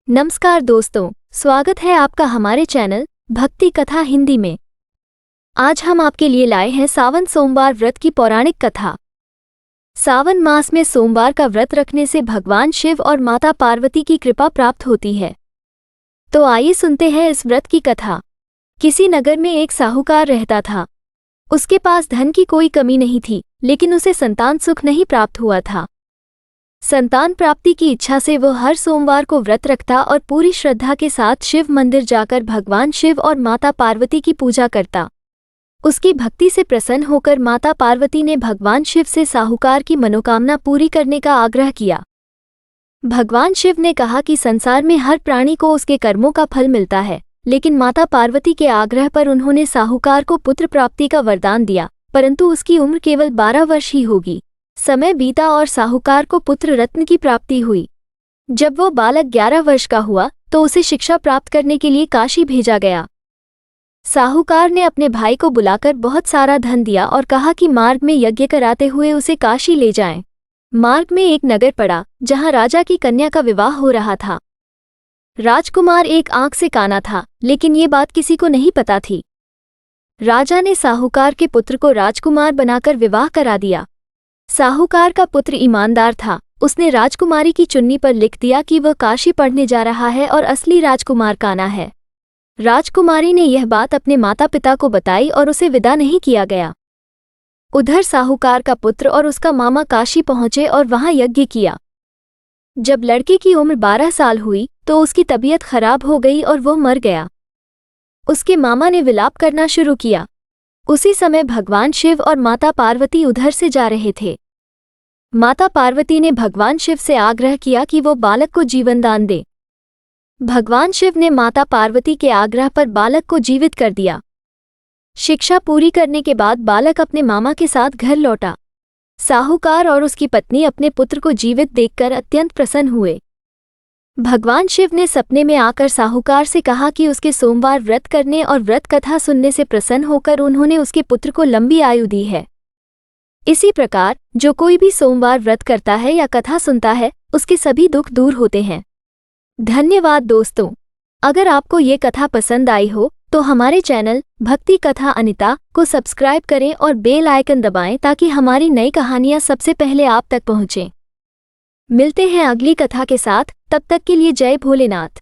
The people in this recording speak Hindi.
नमस्कार दोस्तों, स्वागत है आपका हमारे चैनल भक्ति कथा हिंदी में। आज हम आपके लिए लाए हैं सावन सोमवार व्रत की पौराणिक कथा। सावन मास में सोमवार का व्रत रखने से भगवान शिव और माता पार्वती की कृपा प्राप्त होती है। तो आइए सुनते हैं इस व्रत की कथा। किसी नगर में एक साहूकार रहता था। उसके पास धन की कोई कमी नहीं थी, लेकिन उसे संतान सुख नहीं प्राप्त हुआ था। संतान प्राप्ति की इच्छा से वो हर सोमवार को व्रत रखता और पूरी श्रद्धा के साथ शिव मंदिर जाकर भगवान शिव और माता पार्वती की पूजा करता। उसकी भक्ति से प्रसन्न होकर माता पार्वती ने भगवान शिव से साहूकार की मनोकामना पूरी करने का आग्रह किया। भगवान शिव ने कहा कि संसार में हर प्राणी को उसके कर्मों का फल मिलता है, लेकिन माता पार्वती के आग्रह पर उन्होंने साहूकार को पुत्र प्राप्ति का वरदान दिया, परंतु उसकी उम्र केवल 12 वर्ष ही होगी। समय बीता और साहूकार को पुत्र रत्न की प्राप्ति हुई। जब वो बालक 11 वर्ष का हुआ तो उसे शिक्षा प्राप्त करने के लिए काशी भेजा गया। साहूकार ने अपने भाई को बुलाकर बहुत सारा धन दिया और कहा कि मार्ग में यज्ञ कराते हुए उसे काशी ले जाएं। मार्ग में एक नगर पड़ा जहां राजा की कन्या का विवाह हो रहा था। राजकुमार एक आंख से काना था, लेकिन ये बात किसी को नहीं पता थी। राजा ने साहूकार के पुत्र को राजकुमार बनाकर विवाह करा दिया। साहूकार का पुत्र ईमानदार था। उसने राजकुमारी की चुन्नी पर लिख दिया कि वह काशी पढ़ने जा रहा है और असली राजकुमार काना है। राजकुमारी ने यह बात अपने माता पिता को बताई और उसे विदा नहीं किया गया। उधर साहूकार का पुत्र और उसका मामा काशी पहुंचे और वहां यज्ञ किया। जब लड़के की उम्र 12 साल हुई तो उसकी तबीयत खराब हो गई और वह मर गया। उसके मामा ने विलाप करना शुरू किया। उसी समय भगवान शिव और माता पार्वती उधर से जा रहे थे। माता पार्वती ने भगवान शिव से आग्रह किया कि वो बालक को जीवनदान दे। भगवान शिव ने माता पार्वती के आग्रह पर बालक को जीवित कर दिया। शिक्षा पूरी करने के बाद बालक अपने मामा के साथ घर लौटा। साहूकार और उसकी पत्नी अपने पुत्र को जीवित देखकर अत्यंत प्रसन्न हुए। भगवान शिव ने सपने में आकर साहूकार से कहा कि उसके सोमवार व्रत करने और व्रत कथा सुनने से प्रसन्न होकर उन्होंने उसके पुत्र को लंबी आयु दी है। इसी प्रकार जो कोई भी सोमवार व्रत करता है या कथा सुनता है, उसके सभी दुख दूर होते हैं। धन्यवाद दोस्तों। अगर आपको ये कथा पसंद आई हो तो हमारे चैनल भक्ति कथा अनिता को सब्सक्राइब करें और बेल आइकन दबाएं ताकि हमारी नई कहानियां सबसे पहले आप तक पहुंचें। मिलते हैं अगली कथा के साथ, तब तक के लिए जय भोलेनाथ।